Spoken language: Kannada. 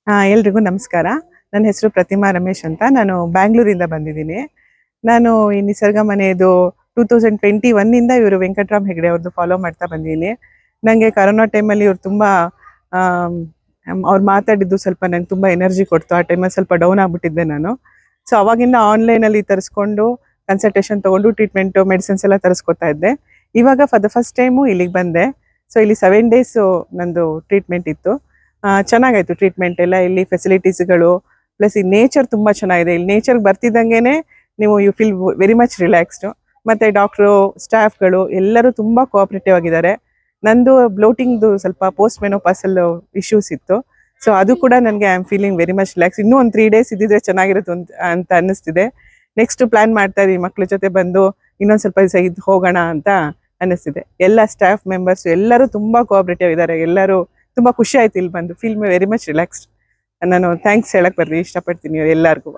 ಎಲ್ರಿಗೂ ನಮಸ್ಕಾರ. ನನ್ನ ಹೆಸರು ಪ್ರತಿಮಾ ರಮೇಶ್ ಅಂತ. ನಾನು ಬ್ಯಾಂಗ್ಳೂರಿಂದ ಬಂದಿದ್ದೀನಿ. ನಾನು ಈ ನಿಸರ್ಗ ಮನೆಯದು 2021 ಇಂದ ಇವರು ವೆಂಕಟರಾಮ್ ಹೆಗ್ಡೆ ಅವ್ರದ್ದು ಫಾಲೋ ಮಾಡ್ತಾ ಬಂದಿದ್ದೀನಿ. ನನಗೆ ಕರೋನಾ ಟೈಮಲ್ಲಿ ಇವ್ರು ತುಂಬ ಅವ್ರು ಮಾತಾಡಿದ್ದು ಸ್ವಲ್ಪ ನಂಗೆ ತುಂಬ ಎನರ್ಜಿ ಕೊಡ್ತು. ಆ ಟೈಮಲ್ಲಿ ಸ್ವಲ್ಪ ಡೌನ್ ಆಗಿಬಿಟ್ಟಿದ್ದೆ ನಾನು. ಸೊ ಅವಾಗಿಂದ ಆನ್ಲೈನಲ್ಲಿ ತರಿಸ್ಕೊಂಡು ಕನ್ಸಲ್ಟೇಷನ್ ತೊಗೊಂಡು ಟ್ರೀಟ್ಮೆಂಟು ಮೆಡಿಸಿನ್ಸ್ ಎಲ್ಲ ತರಿಸ್ಕೊತಾ ಇದ್ದೆ. ಇವಾಗ ಫಾರ್ ದ ಫಸ್ಟ್ ಟೈಮು ಇಲ್ಲಿಗೆ ಬಂದೆ. ಸೊ ಇಲ್ಲಿ 7 ಡೇಸು ನಂದು ಟ್ರೀಟ್ಮೆಂಟ್ ಇತ್ತು. ಚೆನ್ನಾಗಾಯ್ತು ಟ್ರೀಟ್ಮೆಂಟ್ ಎಲ್ಲ. ಇಲ್ಲಿ ಫೆಸಿಲಿಟೀಸ್ಗಳು ಪ್ಲಸ್ ಈ ನೇಚರ್ ತುಂಬ ಚೆನ್ನಾಗಿದೆ. ಇಲ್ಲಿ ನೇಚರ್ಗೆ ಬರ್ತಿದ್ದಂಗೆ ನೀವು ಯು ಫೀಲ್ ವೆರಿ ಮಚ್ ರಿಲ್ಯಾಕ್ಸ್ಡು. ಮತ್ತು ಡಾಕ್ಟ್ರು, ಸ್ಟಾಫ್ಗಳು ಎಲ್ಲರೂ ತುಂಬ ಕೋಆಪ್ರೇಟಿವ್ ಆಗಿದ್ದಾರೆ. ನಂದು ಬ್ಲೋಟಿಂಗ್ದು ಸ್ವಲ್ಪ ಪೋಸ್ಟ್ ಮೆನೋಪಾಸಲ್ ಇಶ್ಯೂಸ್ ಇತ್ತು. ಸೊ ಅದು ಕೂಡ ನನಗೆ I am feeling very much relax. ಇನ್ನೂ ಒಂದು 3 ಡೇಸ್ ಇದ್ದಿದ್ರೆ ಚೆನ್ನಾಗಿರುತ್ತೆ ಅಂತ ಅನ್ನಿಸ್ತಿದೆ. ನೆಕ್ಸ್ಟ್ ಪ್ಲ್ಯಾನ್ ಮಾಡ್ತಾ ಇದೀವಿ ಮಕ್ಳ ಜೊತೆ ಬಂದು ಇನ್ನೊಂದು ಸ್ವಲ್ಪ ದಿವಸ ಇದ್ದು ಹೋಗೋಣ ಅಂತ ಅನ್ನಿಸ್ತಿದೆ. ಎಲ್ಲ ಸ್ಟಾಫ್ ಮೆಂಬರ್ಸ್ ಎಲ್ಲರೂ ತುಂಬ ಕೋಆಪ್ರೇಟಿವ್ ಇದ್ದಾರೆ. ಎಲ್ಲರೂ ತುಂಬ ಖುಷಿ ಆಯ್ತು ಇಲ್ಲಿ ಬಂದು. Feel very much relaxed. ನಾನು ಥ್ಯಾಂಕ್ಸ್ ಹೇಳಕ್ಕೆ ಇಷ್ಟಪಡ್ತೀನಿ ಎಲ್ಲರಿಗೂ.